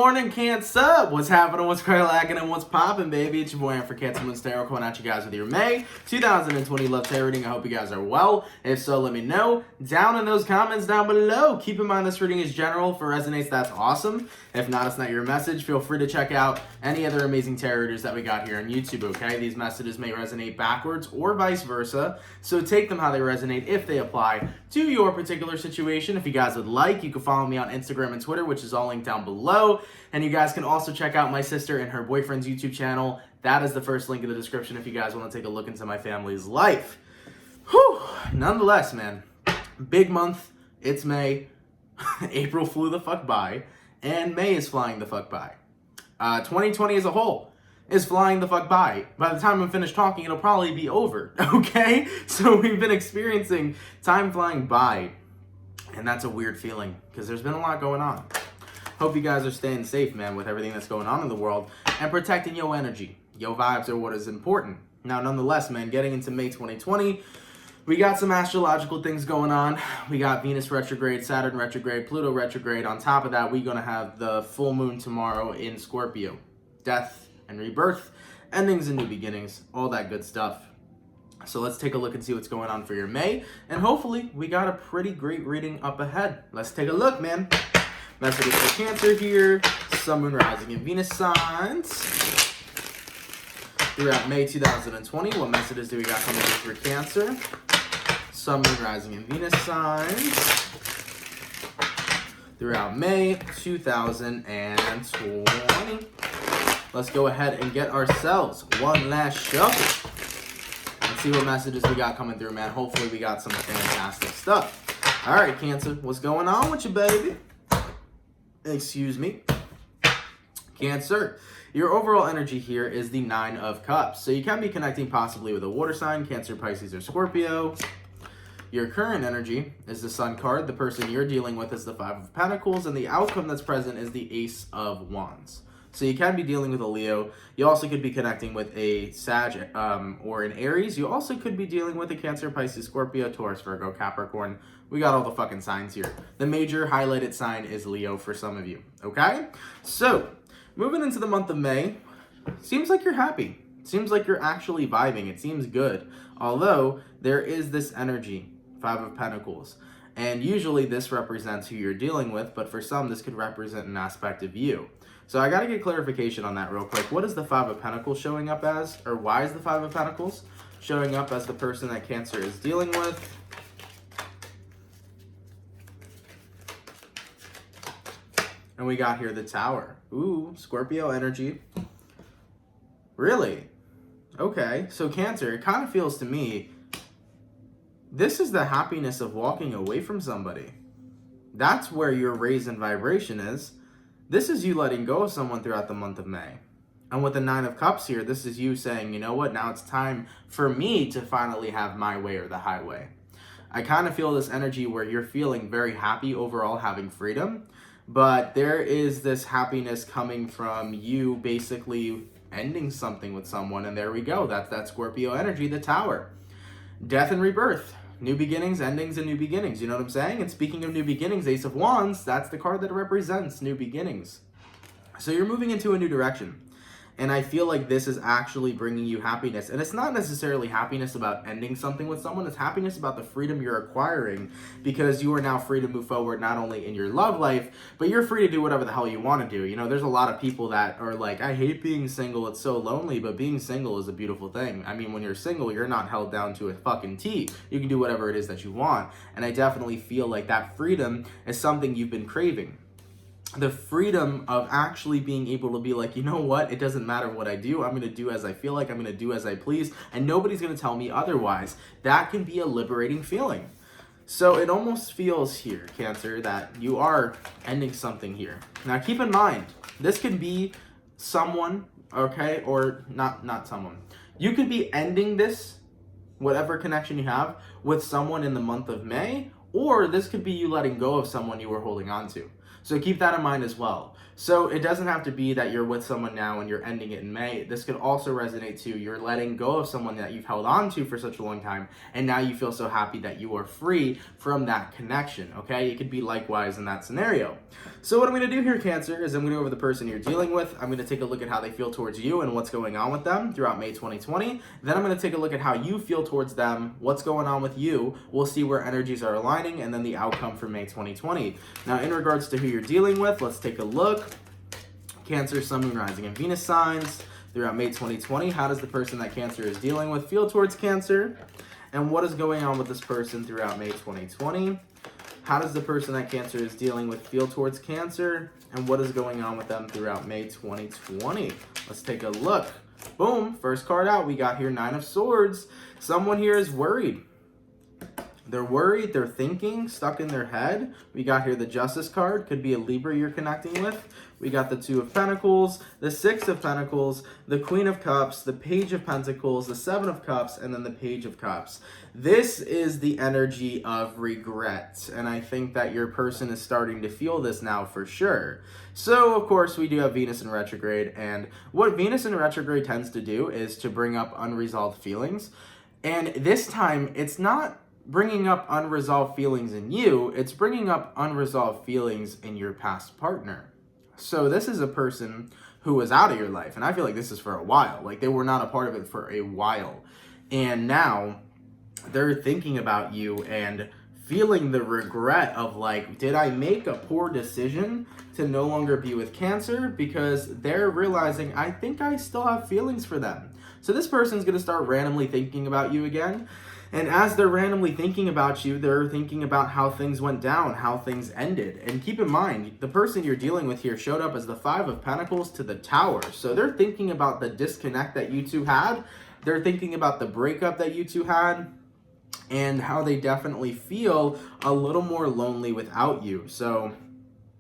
morning, Cancer. What's happening? What's cracking and what's popping, baby? It's your boy for CancerMoonsTarot coming at you guys with your May 2020 love tarot reading. I hope you guys are well. If so, let me know down in those comments down below. Keep in mind this reading is general. If it resonates, that's awesome. If not, it's not your message. Feel free to check out any other amazing tarot readers that we got here on YouTube, okay? These messages may resonate backwards or vice versa, so take them how they resonate if they apply to your particular situation. If you guys would like, you can follow me on Instagram and Twitter, which is all linked down below. And you guys can also check out my sister and her boyfriend's YouTube channel. That is the first link in the description if you guys want to take a look into my family's life. Whew. Nonetheless, man, big month. It's May. April flew the fuck by, and May is flying the fuck by. 2020 as a whole is flying the fuck by. By the time I'm finished talking, it'll probably be over, okay? So we've been experiencing time flying by, and that's a weird feeling because there's been a lot going on. Hope you guys are staying safe, man, with everything that's going on in the world and protecting your energy. Your vibes are what is important. Now, nonetheless, man, getting into May 2020, we got some astrological things going on. We got Venus retrograde, Saturn retrograde, Pluto retrograde. On top of that, we're going to have the full moon tomorrow in Scorpio. Death and rebirth, endings and new beginnings, all that good stuff. So let's take a look and see what's going on for your May. And hopefully, we got a pretty great reading up ahead. Let's take a look, man. Messages for Cancer here. Sun, Moon, Rising, and Venus signs. Throughout May 2020, what messages do we got coming in for Cancer? Sun, Moon, Rising, and Venus signs. Throughout May 2020. Let's go ahead and get ourselves one last shuffle. And see what messages we got coming through, man. Hopefully we got some fantastic stuff. All right, Cancer, what's going on with you, baby? Excuse me. Cancer, your overall energy here is the Nine of Cups. So you can be connecting possibly with a water sign, Cancer, Pisces, or Scorpio. Your current energy is the Sun card. The person you're dealing with is the Five of Pentacles, and the outcome that's present is the Ace of Wands. So you can be dealing with a Leo. You also could be connecting with a Sag or an Aries. You also could be dealing with a Cancer, Pisces, Scorpio, Taurus, Virgo, Capricorn. We got all the fucking signs here. The major highlighted sign is Leo for some of you, okay? So, moving into the month of May, seems like you're happy. Seems like you're actually vibing. It seems good. Although, there is this energy, Five of Pentacles. And usually this represents who you're dealing with, but for some, this could represent an aspect of you. So I got to get clarification on that real quick. What is the Five of Pentacles showing up as? Or why is the Five of Pentacles showing up as the person that Cancer is dealing with? And we got here the Tower. Ooh, Scorpio energy. Really? Okay, so Cancer, it kind of feels to me, this is the happiness of walking away from somebody. That's where your raise in vibration is. This is you letting go of someone throughout the month of May. And with the Nine of Cups here, this is you saying, you know what, now it's time for me to finally have my way or the highway. I kind of feel this energy where you're feeling very happy overall having freedom, but there is this happiness coming from you basically ending something with someone, and there we go. That's that Scorpio energy, the Tower. Death and rebirth. New beginnings, endings, and new beginnings. You know what I'm saying? And speaking of new beginnings, Ace of Wands, that's the card that represents new beginnings. So you're moving into a new direction. And I feel like this is actually bringing you happiness. And it's not necessarily happiness about ending something with someone. It's happiness about the freedom you're acquiring because you are now free to move forward not only in your love life, but you're free to do whatever the hell you want to do. You know, there's a lot of people that are like, I hate being single. It's so lonely. But being single is a beautiful thing. I mean, when you're single, you're not held down to a fucking T. You can do whatever it is that you want. And I definitely feel like that freedom is something you've been craving. The freedom of actually being able to be like, you know what, it doesn't matter what I do, I'm going to do as I feel like, I'm going to do as I please, and nobody's going to tell me otherwise. That can be a liberating feeling. So it almost feels here, Cancer, that you are ending something here. Now keep in mind, this can be someone, okay, or not someone. You could be ending this, whatever connection you have, with someone in the month of May, or this could be you letting go of someone you were holding on to. So keep that in mind as well. So it doesn't have to be that you're with someone now and you're ending it in May. This could also resonate to you're letting go of someone that you've held on to for such a long time, and now you feel so happy that you are free from that connection, okay? It could be likewise in that scenario. So what I'm going to do here, Cancer, is I'm going to go over the person you're dealing with. I'm going to take a look at how they feel towards you and what's going on with them throughout May 2020. Then I'm going to take a look at how you feel towards them, what's going on with you. We'll see where energies are aligning, and then the outcome for May 2020. Now, in regards to who you're dealing with, let's take a look. Cancer, Sun, Moon, Rising, and Venus signs throughout May 2020. How does the person that Cancer is dealing with feel towards Cancer? And what is going on with this person throughout May 2020? How does the person that Cancer is dealing with feel towards Cancer? And what is going on with them throughout May 2020? Let's take a look. Boom, first card out. We got here 9 of Swords. Someone here is worried. They're worried, they're thinking, stuck in their head. We got here the Justice card, could be a Libra you're connecting with. We got the 2 of Pentacles, the 6 of Pentacles, the Queen of Cups, the Page of Pentacles, the 7 of Cups, and then the Page of Cups. This is the energy of regret, and I think that your person is starting to feel this now for sure. So, of course, we do have Venus in retrograde, and what Venus in retrograde tends to do is to bring up unresolved feelings. And this time, it's not bringing up unresolved feelings in you, it's bringing up unresolved feelings in your past partner. So this is a person who was out of your life, and I feel like this is for a while. Like, they were not a part of it for a while. And now they're thinking about you and feeling the regret of, like, did I make a poor decision to no longer be with Cancer? Because they're realizing, I think I still have feelings for them. So this person's going to start randomly thinking about you again. And as they're randomly thinking about you, they're thinking about how things went down, how things ended. And keep in mind, the person you're dealing with here showed up as the 5 of Pentacles to the Tower. So they're thinking about the disconnect that you two had. They're thinking about the breakup that you two had, and how they definitely feel a little more lonely without you. So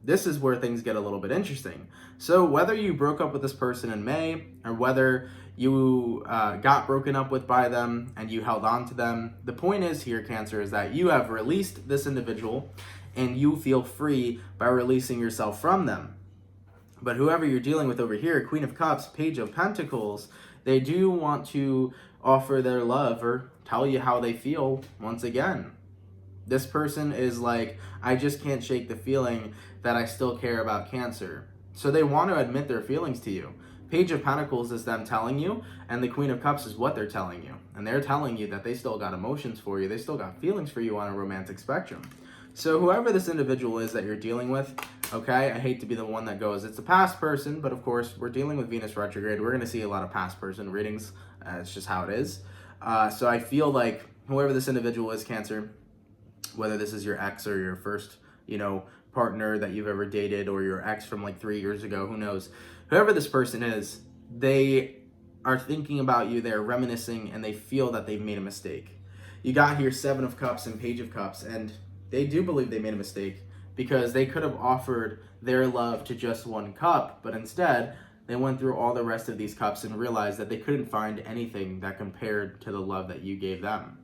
this is where things get a little bit interesting. So whether you broke up with this person in May, or whether you got broken up with by them and you held on to them, the point is here, Cancer, is that you have released this individual and you feel free by releasing yourself from them. But whoever you're dealing with over here, Queen of Cups, Page of Pentacles, they do want to offer their love or tell you how they feel once again. This person is like, I just can't shake the feeling that I still care about Cancer. So they want to admit their feelings to you. Page of Pentacles is them telling you, and the Queen of Cups is what they're telling you. And they're telling you that they still got emotions for you. They still got feelings for you on a romantic spectrum. So whoever this individual is that you're dealing with, okay, I hate to be the one that goes, it's a past person, but of course, we're dealing with Venus retrograde. We're going to see a lot of past person readings. It's just how it is. So I feel like whoever this individual is, Cancer, whether this is your ex or your first, partner that you've ever dated, or your ex from like 3 years ago, who knows? Whoever this person is, they are thinking about you, they're reminiscing, and they feel that they've made a mistake. You got here 7 of Cups and Page of Cups, and they do believe they made a mistake because they could have offered their love to just one cup, but instead, they went through all the rest of these cups and realized that they couldn't find anything that compared to the love that you gave them.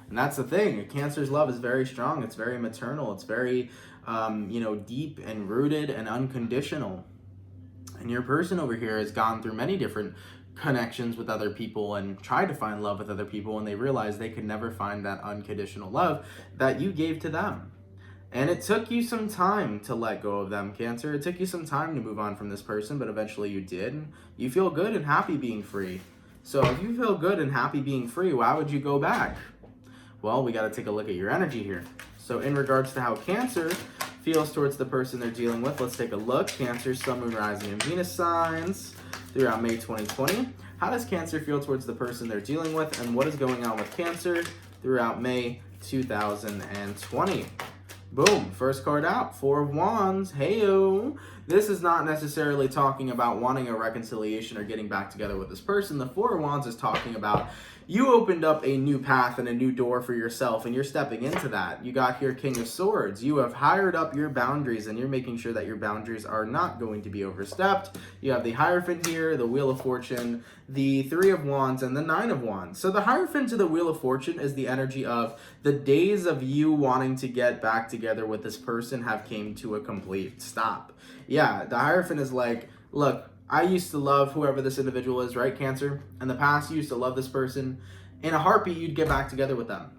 And that's the thing. Cancer's love is very strong. It's very maternal. It's very, deep and rooted and unconditional. And your person over here has gone through many different connections with other people and tried to find love with other people, and they realized they could never find that unconditional love that you gave to them. And it took you some time to let go of them, Cancer. It took you some time to move on from this person, but eventually you did. You feel good and happy being free. So if you feel good and happy being free, why would you go back? Well, we got to take a look at your energy here. So in regards to how Cancer feels towards the person they're dealing with, let's take a look. Cancer, Sun, Moon, Rising, and Venus signs throughout May 2020. How does Cancer feel towards the person they're dealing with, and what is going on with Cancer throughout May 2020? Boom, first card out, 4 of Wands. Heyo. This is not necessarily talking about wanting a reconciliation or getting back together with this person. The 4 of Wands is talking about you opened up a new path and a new door for yourself, and you're stepping into that. You got here King of Swords. You have hired up your boundaries, and you're making sure that your boundaries are not going to be overstepped. You have the Hierophant here, the Wheel of Fortune, the 3 of Wands, and the 9 of Wands. So the Hierophant to the Wheel of Fortune is the energy of the days of you wanting to get back together with this person have came to a complete stop. yeah, the Hierophant is like, look, I used to love whoever this individual is, right, Cancer? In the past, you used to love this person. In a heartbeat, you'd get back together with them.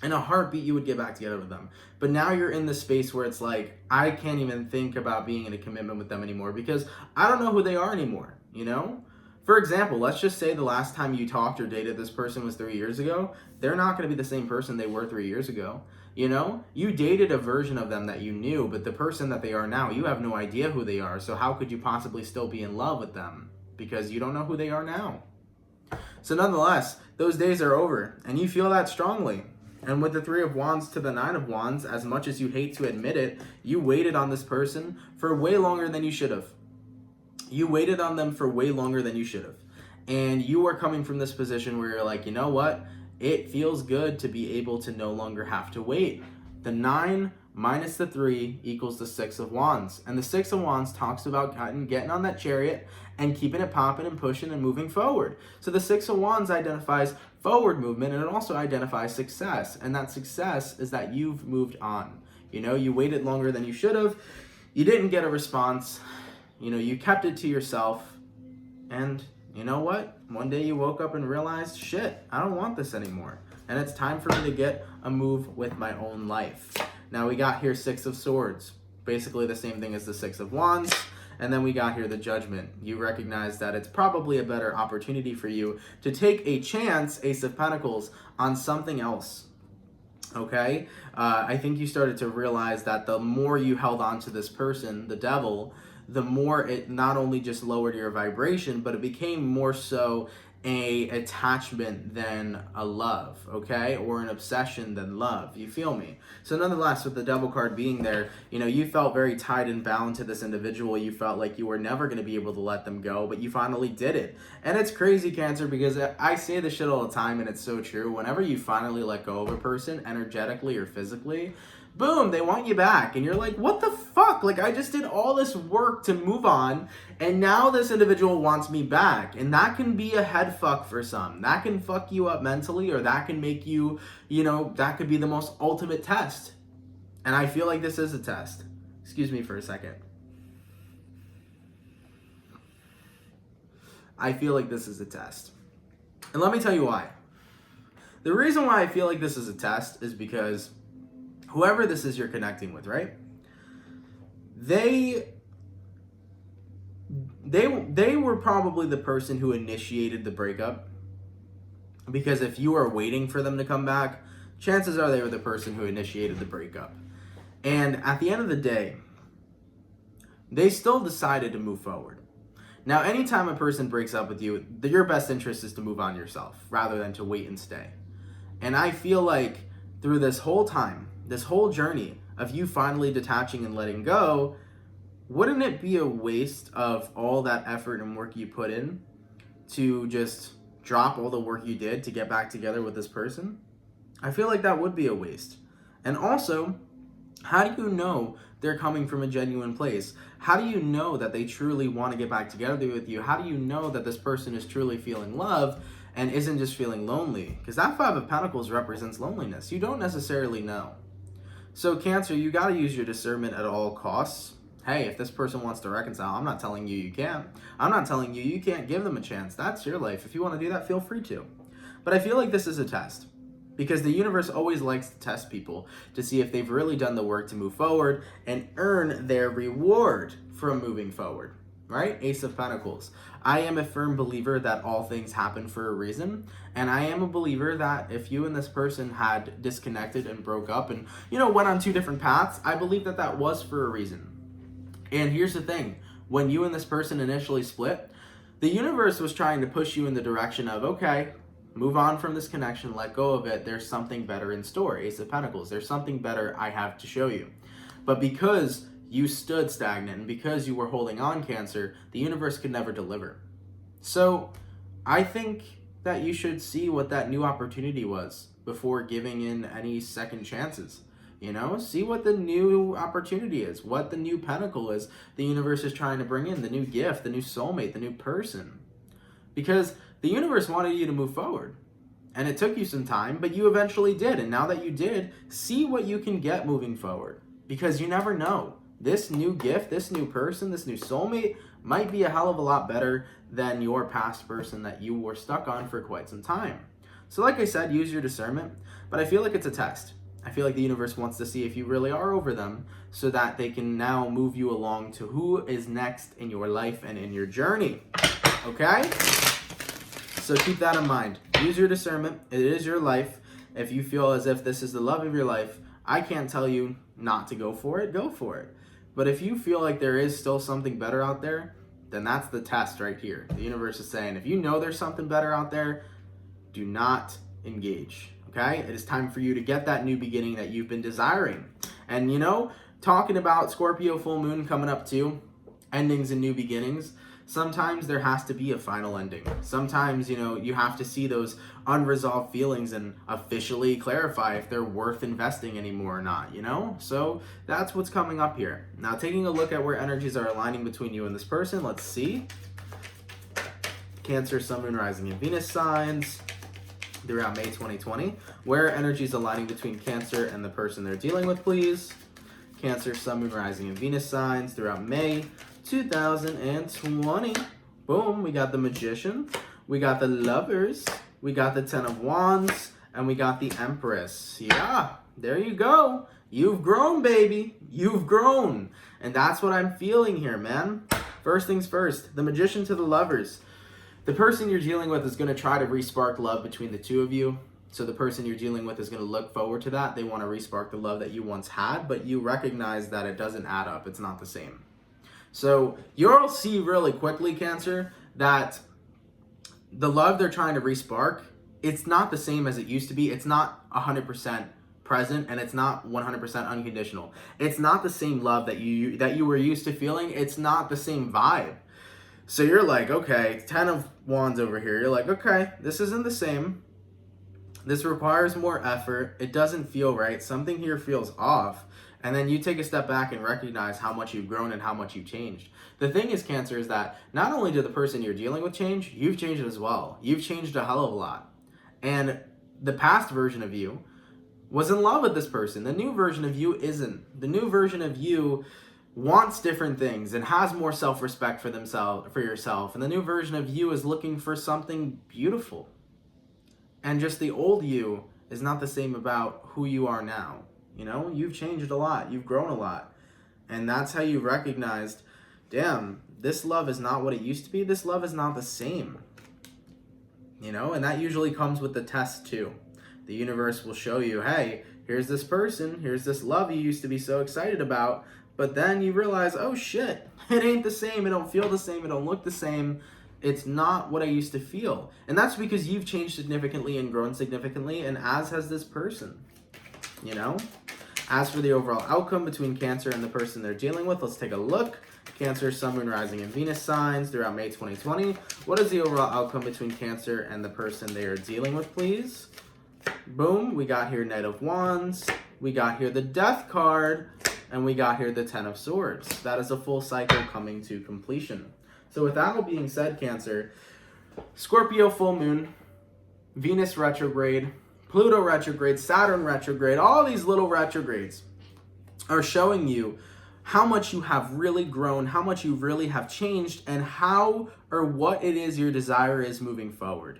In a heartbeat, you would get back together with them. But now you're in this space where it's like, I can't even think about being in a commitment with them anymore because I don't know who they are anymore, you know? For example, let's just say the last time you talked or dated this person was 3 years ago. They're not going to be the same person they were 3 years ago. You know, you dated a version of them that you knew, but the person that they are now, you have no idea who they are. So how could you possibly still be in love with them? Because you don't know who they are now. So nonetheless, those days are over, and you feel that strongly. And with the 3 of Wands to the 9 of Wands, as much as you hate to admit it, you waited on this person for way longer than you should have. You waited on them for way longer than you should have. And you are coming from this position where you're like, you know what? It feels good to be able to no longer have to wait. The 9 minus the 3 equals the 6 of Wands. And the 6 of Wands talks about getting on that chariot and keeping it popping and pushing and moving forward. So the 6 of Wands identifies forward movement, and it also identifies success. And that success is that you've moved on. You know, you waited longer than you should have. You didn't get a response. You know, you kept it to yourself. And you know what? One day you woke up and realized, shit, I don't want this anymore. And it's time for me to get a move with my own life. Now we got here 6 of Swords. Basically the same thing as the 6 of Wands. And then we got here the Judgment. You recognize that it's probably a better opportunity for you to take a chance, Ace of Pentacles, on something else. Okay? I think you started to realize that the more you held on to this person, the devil, the more it not only just lowered your vibration, but it became more so a attachment than a love, okay? Or an obsession than love. You feel me? So nonetheless, with the Devil card being there, you know, you felt very tied and bound to this individual. You felt like you were never going to be able to let them go, but you finally did it. And it's crazy, Cancer, because I say this shit all the time, and it's so true. Whenever you finally let go of a person, energetically or physically, boom, they want you back. And you're like, what the fuck? Like, I just did all this work to move on, and now this individual wants me back. And that can be a head fuck for some. That can fuck you up mentally, or that can make you, you know, that could be the most ultimate test. And I feel like this is a test. Excuse me for a second. I feel like this is a test. And let me tell you why. The reason why I feel like this is a test is because whoever this is you're connecting with, right? They were probably the person who initiated the breakup. Because if you are waiting for them to come back, chances are they were the person who initiated the breakup. And at the end of the day, they still decided to move forward. Now, anytime a person breaks up with you, your best interest is to move on yourself rather than to wait and stay. And I feel like through this whole time, this whole journey of you finally detaching and letting go, wouldn't it be a waste of all that effort and work you put in to just drop all the work you did to get back together with this person? I feel like that would be a waste. And also, how do you know they're coming from a genuine place? How do you know that they truly want to get back together with you? How do you know that this person is truly feeling love and isn't just feeling lonely? Because that 5 of Pentacles represents loneliness. You don't necessarily know. So Cancer, you got to use your discernment at all costs. Hey, if this person wants to reconcile, I'm not telling you you can't. I'm not telling you you can't give them a chance. That's your life. If you want to do that, feel free to. But I feel like this is a test. Because the universe always likes to test people to see if they've really done the work to move forward and earn their reward from moving forward, right? Ace of Pentacles. I am a firm believer that all things happen for a reason. And I am a believer that if you and this person had disconnected and broke up and, you know, went on 2 different paths, I believe that that was for a reason. And here's the thing. When you and this person initially split, the universe was trying to push you in the direction of, okay, move on from this connection, let go of it. There's something better in store. Ace of Pentacles. There's something better I have to show you. But because you stood stagnant and because you were holding on, Cancer, the universe could never deliver. So I think that you should see what that new opportunity was before giving in any second chances. You know, see what the new opportunity is, what the new pentacle is the universe is trying to bring in, the new gift, the new soulmate, the new person. Because the universe wanted you to move forward. And it took you some time, but you eventually did. And now that you did, see what you can get moving forward. Because you never know. This new gift, this new person, this new soulmate might be a hell of a lot better than your past person that you were stuck on for quite some time. So like I said, use your discernment, but I feel like it's a test. I feel like the universe wants to see if you really are over them so that they can now move you along to who is next in your life and in your journey. Okay? So keep that in mind. Use your discernment. It is your life. If you feel as if this is the love of your life, I can't tell you not to go for it. Go for it. But if you feel like there is still something better out there, then that's the test right here. The universe is saying, if you know there's something better out there, do not engage. Okay? It is time for you to get that new beginning that you've been desiring. And you know, talking about Scorpio full moon coming up too, endings and new beginnings, sometimes there has to be a final ending. Sometimes, you know, you have to see those unresolved feelings and officially clarify if they're worth investing anymore or not, you know? So that's what's coming up here. Now, taking a look at where energies are aligning between you and this person, let's see. Cancer, Sun, Moon, Rising, and Venus signs throughout May 2020. Where energies aligning between Cancer and the person they're dealing with, please. Cancer, Sun, Moon, Rising, and Venus signs throughout May 2020. Boom, we got the Magician, we got the Lovers, we got the Ten of Wands, and we got the Empress. Yeah, there you go. You've grown, baby. You've grown. And that's what I'm feeling here, man. First things first, the Magician to the Lovers. The person you're dealing with is going to try to re-spark love between the two of you. So the person you're dealing with is going to look forward to that. They want to re-spark the love that you once had, but you recognize that it doesn't add up. It's not the same. So you'll see really quickly, Cancer, that the love they're trying to re-spark, it's not the same as it used to be. It's not 100% present, and it's not 100% unconditional. It's not the same love that you were used to feeling. It's not the same vibe. So you're like, okay, 10 of Wands over here. You're like, okay, this isn't the same. This requires more effort. It doesn't feel right. Something here feels off. And then you take a step back and recognize how much you've grown and how much you've changed. The thing is, Cancer, is that not only did the person you're dealing with change, you've changed as well. You've changed a hell of a lot. And the past version of you was in love with this person. The new version of you isn't. The new version of you wants different things and has more self-respect for yourself. And the new version of you is looking for something beautiful. And just the old you is not the same about who you are now. You know, you've changed a lot. You've grown a lot. And that's how you recognized, damn, this love is not what it used to be. This love is not the same. You know, and that usually comes with the test too. The universe will show you, hey, here's this person, here's this love you used to be so excited about, but then you realize, oh shit, it ain't the same, it don't feel the same, it don't look the same, it's not what I used to feel. And that's because you've changed significantly and grown significantly, and as has this person, you know? As for the overall outcome between Cancer and the person they're dealing with, let's take a look. Cancer, Sun, Moon, Rising, and Venus signs throughout May 2020. What is the overall outcome between Cancer and the person they are dealing with, please? Boom, we got here Knight of Wands, we got here the Death card, and we got here the Ten of Swords. That is a full cycle coming to completion. So with that all being said, Cancer, Scorpio full moon, Venus retrograde, Pluto retrograde, Saturn retrograde, all these little retrogrades are showing you how much you have really grown, how much you really have changed, and how or what it is your desire is moving forward.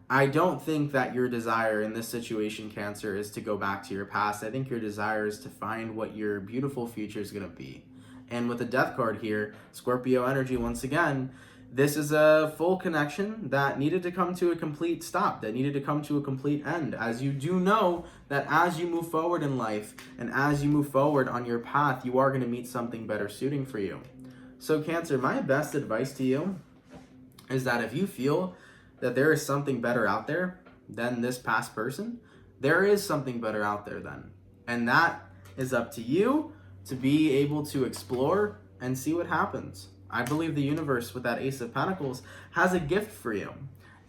I don't think that your desire in this situation, Cancer, is to go back to your past. I think your desire is to find what your beautiful future is going to be. And with the Death card here, Scorpio energy once again, this is a full connection that needed to come to a complete stop, that needed to come to a complete end. As you do know that as you move forward in life and as you move forward on your path, you are going to meet something better suiting for you. So Cancer, my best advice to you is that if you feel that there is something better out there than this past person, there is something better out there then. And that is up to you to be able to explore and see what happens. I believe the universe with that Ace of Pentacles has a gift for you.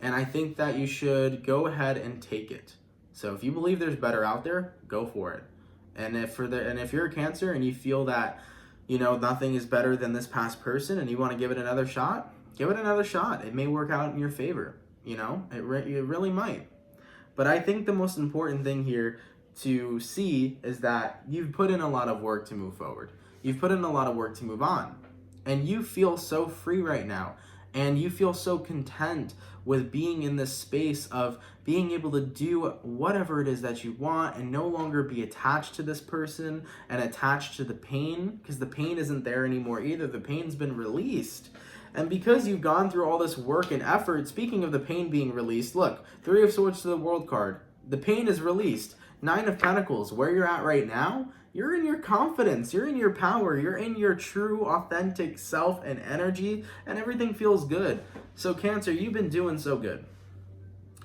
And I think that you should go ahead and take it. So if you believe there's better out there, go for it. And if you're a Cancer and you feel that, you know, nothing is better than this past person and you want to give it another shot, give it another shot. It may work out in your favor. You know, it really might. But I think the most important thing here to see is that you've put in a lot of work to move forward. You've put in a lot of work to move on. And you feel so free right now. And you feel so content with being in this space of being able to do whatever it is that you want and no longer be attached to this person and attached to the pain, because the pain isn't there anymore either. The pain's been released. And because you've gone through all this work and effort, speaking of the pain being released, look, Three of Swords to the World card. The pain is released. Nine of Pentacles, where you're at right now, you're in your confidence, you're in your power, you're in your true, authentic self and energy, and everything feels good. So Cancer, you've been doing so good.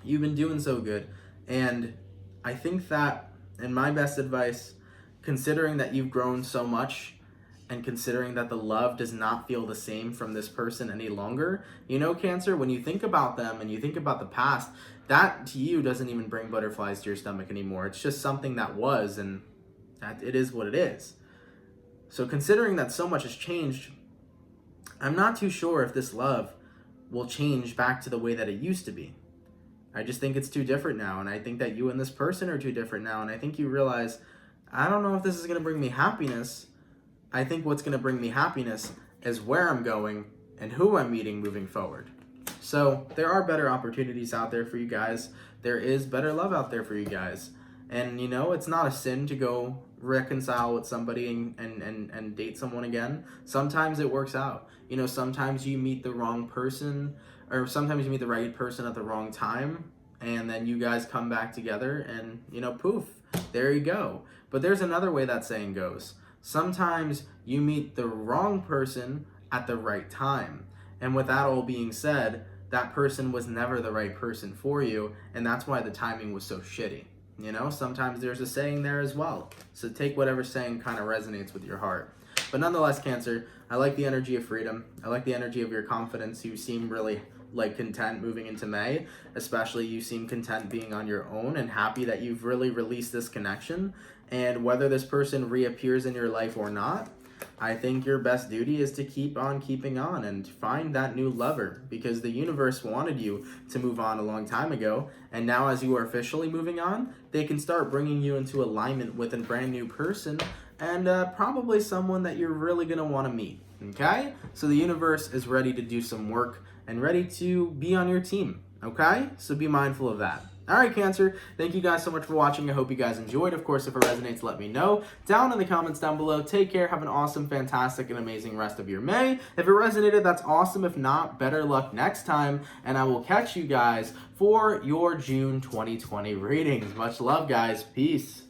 You've been doing so good. And I think that, in my best advice, considering that you've grown so much, and considering that the love does not feel the same from this person any longer, you know, Cancer, when you think about them and you think about the past, that to you doesn't even bring butterflies to your stomach anymore. It's just something that was, and that it is what it is. So considering that so much has changed, I'm not too sure if this love will change back to the way that it used to be. I just think it's too different now, and I think that you and this person are too different now, and I think you realize, I don't know if this is going to bring me happiness. I think what's going to bring me happiness is where I'm going and who I'm meeting moving forward. So there are better opportunities out there for you guys. There is better love out there for you guys. And, you know, it's not a sin to go reconcile with somebody and date someone again. Sometimes it works out. You know, sometimes you meet the wrong person, or sometimes you meet the right person at the wrong time, and then you guys come back together and, you know, poof, there you go. But there's another way that saying goes. Sometimes you meet the wrong person at the right time. And with that all being said, that person was never the right person for you, and that's why the timing was so shitty. You know, sometimes there's a saying there as well. So take whatever saying kind of resonates with your heart. But nonetheless, Cancer, I like the energy of freedom. I like the energy of your confidence. You seem really content moving into May. Especially you seem content being on your own and happy that you've really released this connection. And whether this person reappears in your life or not, I think your best duty is to keep on keeping on and find that new lover, because the universe wanted you to move on a long time ago, and now as you are officially moving on, they can start bringing you into alignment with a brand new person, and probably someone that you're really going to want to meet, okay? So the universe is ready to do some work and ready to be on your team, okay? So be mindful of that. All right, Cancer, thank you guys so much for watching. I hope you guys enjoyed. Of course, if it resonates, let me know down in the comments down below. Take care. Have an awesome, fantastic, and amazing rest of your May. If it resonated, that's awesome. If not, better luck next time. And I will catch you guys for your June 2020 readings. Much love, guys. Peace.